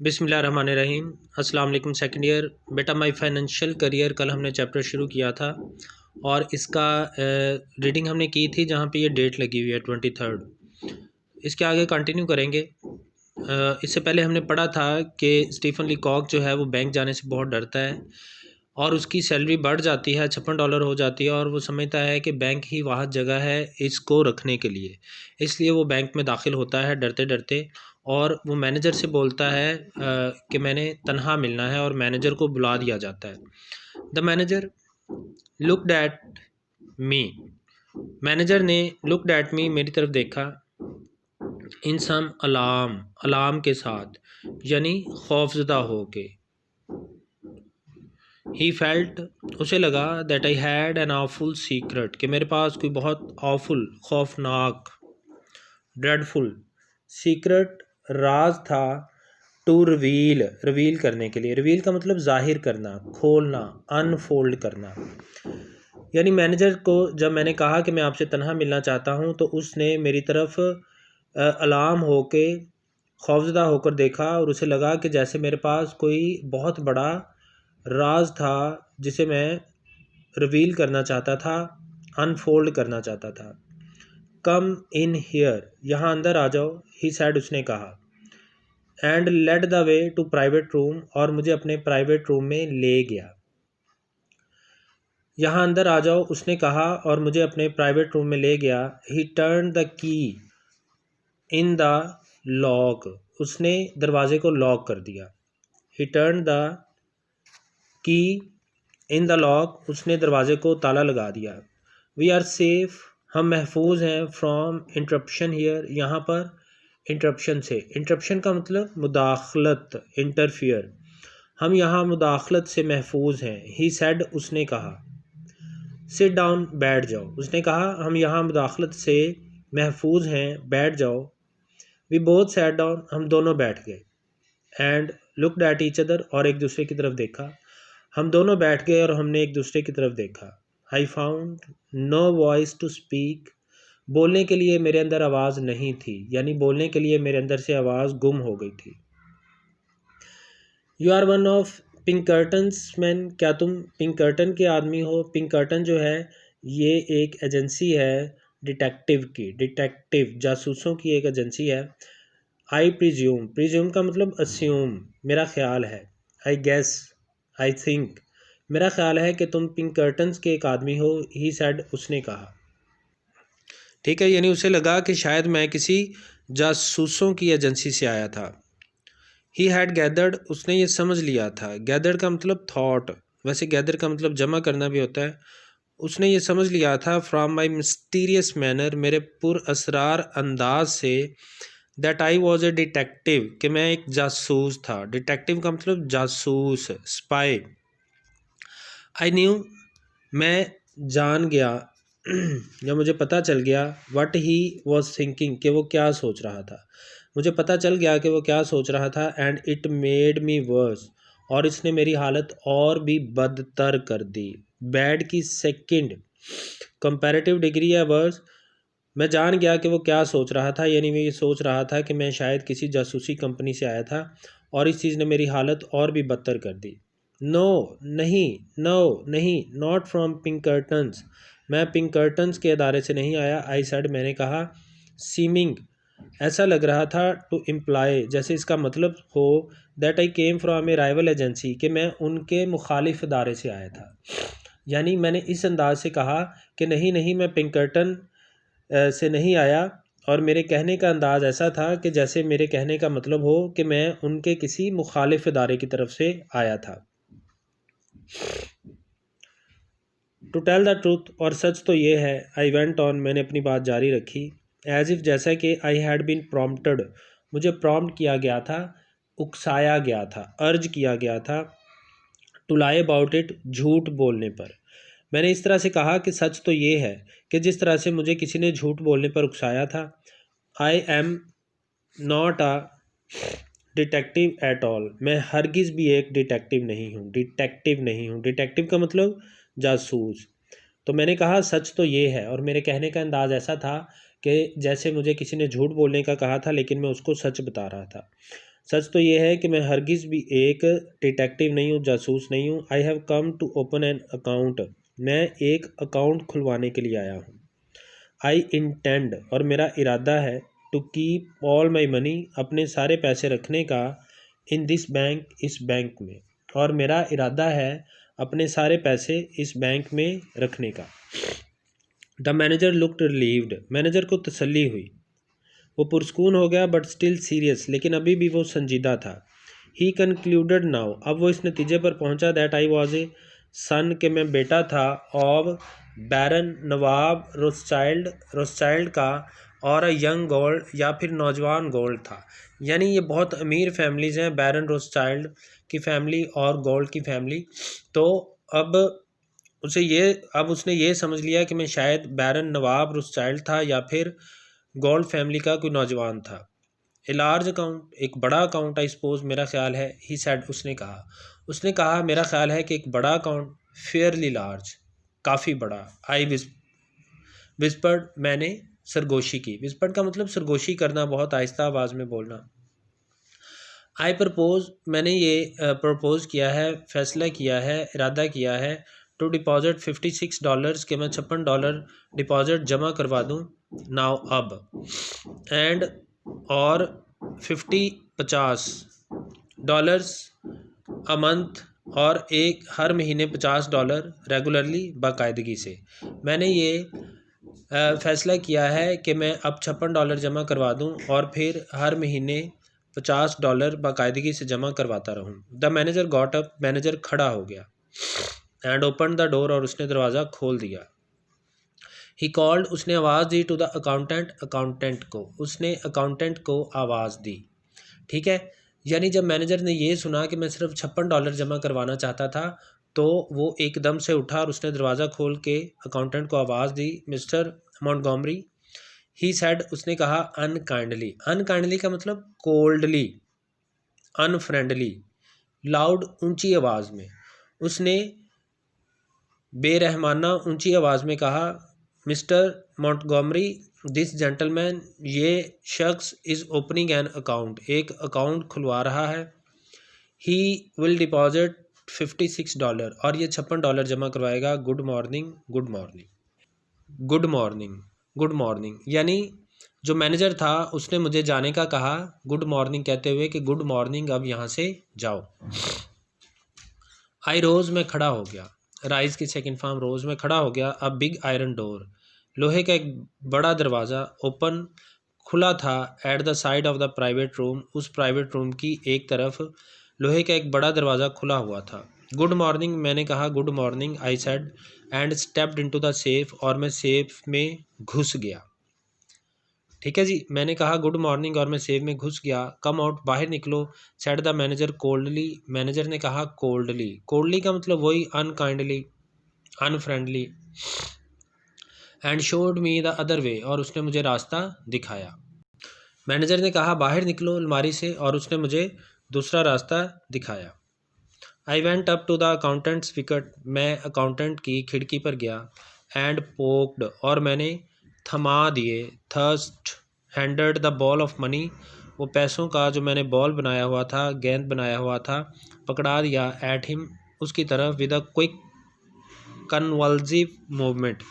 बिस्मिल्लाहिर्रहमानिर्रहीम। अस्सलाम वालेकुम सेकंड ईयर। बेटा माय फाइनेंशियल करियर कल हमने चैप्टर शुरू किया था और इसका रीडिंग हमने की थी जहाँ पे ये डेट लगी हुई है 23। इसके आगे कंटिन्यू करेंगे। इससे पहले हमने पढ़ा था कि स्टीफन लीकॉक जो है वो बैंक जाने से बहुत डरता है और उसकी सैलरी बढ़ जाती है, $56 हो जाती है और वो समझता है कि बैंक ही वह जगह है इसको रखने के लिए। इसलिए वो बैंक में दाखिल होता है डरते डरते और वो मैनेजर से बोलता है कि मैंने तनहा मिलना है और मैनेजर को बुला दिया जाता है। The manager looked at me. Manager ने लुक्ड एट मी, मेरी तरफ देखा। इन सम अलार्म, अलार्म के साथ, यानी खौफजदा हो के। ही फेल्ट, उसे लगा, that I had an awful secret, कि मेरे पास कोई बहुत ऑफुल, खौफनाक, ड्रेडफुल सीक्रेट राज था। टू रिवील, रिवील करने के लिए। रिवील का मतलब जाहिर करना, खोलना, अनफोल्ड करना। यानी मैनेजर को जब मैंने कहा कि मैं आपसे तनहा मिलना चाहता हूँ तो उसने मेरी तरफ अलार्म होके, खौफजदा होकर देखा और उसे लगा कि जैसे मेरे पास कोई बहुत बड़ा राज था जिसे मैं रिवील करना चाहता था, अनफोल्ड करना चाहता था। कम इन हियर, यहाँ अंदर आ जाओ, ही सैड, उसने कहा। And led the way to private room, और मुझे अपने प्राइवेट रूम में ले गया। यहाँ अंदर आ जाओ, उसने कहा और मुझे अपने प्राइवेट रूम में ले गया। ही turn the key in the lock, उसने दरवाजे को लॉक कर दिया। ही turn the key in the lock, उसने दरवाजे को ताला लगा दिया। वी आर सेफ, हम महफूज हैं। फ्रॉम इंटरप्शन हियर, यहाँ पर इंटरप्शन से। इंटरप्शन का मतलब मुदाखलत, इंटरफियर। हम यहाँ मुदाखलत से महफूज हैं। ही सेड, उसने कहा। सिट डाउन, बैठ जाओ, उसने कहा। हम यहाँ मुदाखलत से महफूज हैं, बैठ जाओ। वी बोथ सैट डाउन, हम दोनों बैठ गए। And looked at each other, और एक दूसरे की तरफ देखा। हम दोनों बैठ गए और हमने एक दूसरे की तरफ देखा। I found no voice to speak, बोलने के लिए मेरे अंदर आवाज़ नहीं थी, यानी बोलने के लिए मेरे अंदर से आवाज़ गुम हो गई थी। You are one of Pinkerton's man, क्या तुम पिंकर्टन के आदमी हो? पिंकर्टन जो है ये एक एजेंसी है डिटेक्टिव की, डिटेक्टिव जासूसों की एक एजेंसी है। आई प्रिज्यूम, प्रिज्यूम का मतलब अस्यूम, मेरा ख्याल है। आई गेस, आई थिंक, मेरा ख्याल है कि तुम पिंकर्टन्स के एक आदमी हो। ही सेड, उसने कहा। ठीक है, यानी उसे लगा कि शायद मैं किसी जासूसों की एजेंसी से आया था। ही हैड गैदर्ड, उसने ये समझ लिया था। गैदर्ड का मतलब थॉट, वैसे गैदर का मतलब जमा करना भी होता है। उसने ये समझ लिया था फ्रॉम माई मिस्टीरियस मैनर, मेरे पुरअसरार अंदाज से, that I was a detective, कि मैं एक जासूस था। डिटेक्टिव का मतलब जासूस, स्पाई। आई न्यू, मैं जान गया या मुझे पता चल गया, व्हाट ही वॉज थिंकिंग, कि वो क्या सोच रहा था। मुझे पता चल गया कि वो क्या सोच रहा था। And it made me verse, और इसने मेरी हालत और भी बदतर कर दी। बैड की सेकंड कंपैरेटिव डिग्री है वर्स। मैं जान गया कि वो क्या सोच रहा था, यानी मैं ये सोच रहा था कि मैं शायद किसी जासूसी कंपनी से आया था और इस चीज़ ने मेरी हालत और भी बदतर कर दी। नो, नहीं, नो, नहीं, नॉट फ्रॉम पिंकर्टन्स, मैं पिंकर्टन्स के अदारे से नहीं आया। आई सेड, मैंने कहा। सीमिंग, ऐसा लग रहा था, टू इम्प्लाई, जैसे इसका मतलब हो, that I came from A rival agency, कि मैं उनके मुखालिफ अदारे से आया था। यानी मैंने इस अंदाज से कहा कि नहीं नहीं, मैं पिंकर्टन से नहीं आया, और मेरे कहने का अंदाज़ ऐसा था कि जैसे मेरे कहने का मतलब हो कि मैं उनके किसी मुखालिफ इदारे की तरफ से आया था। टू टेल द ट्रूथ, और सच तो ये है। आई वेंट ऑन, मैंने अपनी बात जारी रखी। एज इफ़, जैसा कि आई हैड बीन प्रॉम्प्टेड, मुझे प्रॉम्प्ट किया गया था, उकसाया गया था, अर्ज किया गया था। टू लाई अबाउट इट, झूठ बोलने पर। मैंने इस तरह से कहा कि सच तो ये है कि जिस तरह से मुझे किसी ने झूठ बोलने पर उकसाया था। I am not a detective at all, मैं हरगिज़ भी एक डिटेक्टिव नहीं हूँ, डिटेक्टिव नहीं हूँ। डिटेक्टिव का मतलब जासूस। तो मैंने कहा सच तो ये है, और मेरे कहने का अंदाज़ ऐसा था कि जैसे मुझे किसी ने झूठ बोलने का कहा था लेकिन मैं उसको सच बता रहा था। सच तो ये है कि मैं हरगिज़ भी एक डिटेक्टिव नहीं हूँ, जासूस नहीं हूँ। I have come to open an account, मैं एक अकाउंट खुलवाने के लिए आया हूँ। आई इंटेंड, और मेरा इरादा है, to keep all my money, अपने सारे पैसे रखने का, इन दिस बैंक, इस बैंक में, और मेरा इरादा है अपने सारे पैसे इस बैंक में रखने का। The manager looked relieved, manager को तसल्ली हुई, वो पुरस्कून हो गया, बट स्टिल सीरियस, लेकिन अभी भी वो संजीदा था। ही कंक्लूडेड नाउ, अब वो इस नतीजे पर पहुंचा, दैट आई वॉज ए सन, के मैं बेटा था, ऑफ बैरन नवाब रोथस्चाइल्ड का, और अ यंग गोल्ड, या फिर नौजवान गोल्ड था। यानी ये बहुत अमीर फैमिलीज़ हैं, बैरन रोथस्चाइल्ड की फैमिली और गोल्ड की फैमिली। तो अब उसने ये समझ लिया कि मैं शायद बैरन नवाब रोथस्चाइल्ड था या फिर गोल्ड फैमिली का कोई नौजवान था। ए लार्ज अकाउंट, एक बड़ा अकाउंट, आई सपोज, मेरा ख्याल है, ही सेड, उसने कहा मेरा ख्याल है कि एक बड़ा अकाउंट, फेयरली लार्ज, काफ़ी बड़ा। आई विस्पर्ड, मैंने सरगोशी की। विस्पर्ड का मतलब सरगोशी करना, बहुत आहिस्ता आवाज़ में बोलना। आई प्रपोज, मैंने ये प्रपोज किया है, फैसला किया है, इरादा किया है, टू डिपॉजिट $56 के मैं $56 डिपॉजिट जमा करवा दूँ, नाउ अब, एंड और 50 अ मंथ, और हर महीने $50 रेगुलरली, बाकायदगी से। मैंने ये फ़ैसला किया है कि मैं अब $56 जमा करवा दूं और फिर हर महीने $50 बाकायदगी से जमा करवाता रहूं। The manager got up, manager खड़ा हो गया, एंड ओपन द डोर, और उसने दरवाज़ा खोल दिया। ही कॉल्ड, उसने आवाज़ दी, टू द अकाउंटेंट को, उसने अकाउंटेंट को आवाज़ दी। ठीक है, यानी जब मैनेजर ने ये सुना कि मैं सिर्फ $56 जमा करवाना चाहता था, तो वो एकदम से उठा और उसने दरवाज़ा खोल के अकाउंटेंट को आवाज़ दी, मिस्टर मॉन्टगोमरी। ही सेड, उसने कहा, अनकाइंडली, अनकाइंडली का मतलब कोल्डली, अनफ्रेंडली, लाउड, ऊंची आवाज़ में, उसने बेरहमाना ऊंची आवाज़ में कहा, मिस्टर मॉन्टगोमरी, दिस जेंटलमैन, ये शख्स, इज़ ओपनिंग एन अकाउंट, एक अकाउंट खुलवा रहा है। ही विल डिपॉजिट $56, और ये $56 जमा करवाएगा। Good morning, good morning, good morning, good morning, यानी जो मैनेजर था उसने मुझे जाने का कहा, गुड मॉर्निंग कहते हुए कि गुड मॉर्निंग, अब यहाँ से जाओ। आई रोज़, मैं खड़ा हो गया, राइज की सेकंड फॉर्म रोज़, में खड़ा हो गया। अब बिग आयरन डोर, लोहे का एक बड़ा दरवाज़ा, ओपन, खुला था, at the side of the private room, उस प्राइवेट रूम की एक तरफ लोहे का एक बड़ा दरवाज़ा खुला हुआ था। गुड मॉर्निंग, मैंने कहा, good morning, I said, and stepped into the safe, और मैं सेफ में घुस गया। ठीक है जी, मैंने कहा गुड मॉर्निंग और मैं सेफ में घुस गया। कम आउट, बाहर निकलो, said the manager coldly, manager ने कहा कोल्डली, कोल्डली का मतलब वही unkindly, unfriendly, and showed me the other way, और उसने मुझे रास्ता दिखाया। मैनेजर ने कहा बाहर निकलो अलमारी से, और उसने मुझे दूसरा रास्ता दिखाया। I went up to the accountant's wicket, मैं अकाउंटेंट की खिड़की पर गया, एंड पोक्ड, और मैंने थमा दिए, thrust handed the ball of money, वो पैसों का जो मैंने बॉल बनाया हुआ था, गेंद बनाया हुआ था, पकड़ा दिया, एट हिम, उसकी तरफ, with a quick convulsive movement,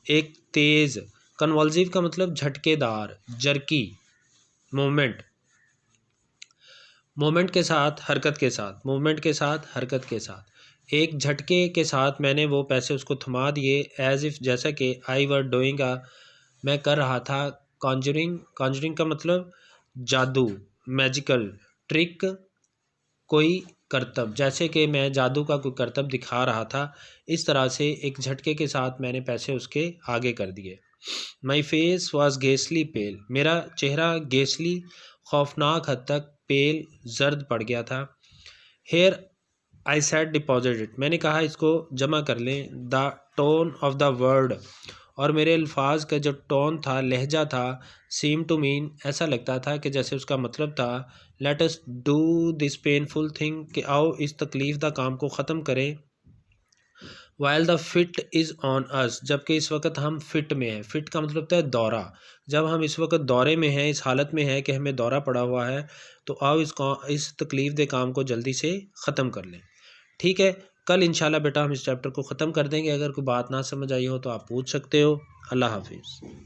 एक तेज़, कन्वल्सिव का मतलब झटकेदार, जर्की, मूवमेंट, मूवमेंट के साथ, हरकत के साथ, मूवमेंट के साथ, हरकत के साथ, एक झटके के साथ मैंने वो पैसे उसको थमा दिए, एज इफ़, जैसा कि आई वर डूइंग मैं कर रहा था, कॉन्जरिंग, कॉन्जरिंग का मतलब जादू, मैजिकल ट्रिक, कोई करतब, जैसे कि मैं जादू का कोई करतब दिखा रहा था, इस तरह से एक झटके के साथ मैंने पैसे उसके आगे कर दिए। माई फेस वॉज गेसली पेल, मेरा चेहरा गेसली, खौफनाक हद तक, पेल, जर्द पड़ गया था। Here I said deposit it, मैंने कहा इसको जमा कर लें। The tone of the word, और मेरे अल्फाज का जो टोन था, लहजा था, सीम टू मीन, ऐसा लगता था कि जैसे उसका मतलब था, let us do this painful thing, कि आओ इस तकलीफ दा काम को ख़त्म करें। While the fit is on us, जबकि इस वक्त हम फिट में हैं। फिट का मतलब होता है दौरा। जब हम इस वक्त दौरे में हैं, इस हालत में हैं कि हमें दौरा पड़ा हुआ है, तो आओ इस तकलीफ़ दे काम को जल्दी से ख़त्म कर लें। ठीक है, कल इंशाल्लाह बेटा हम इस चैप्टर को ख़त्म कर देंगे। अगर कोई बात ना समझ आई हो तो आप पूछ सकते हो। अल्लाह हाफिज़।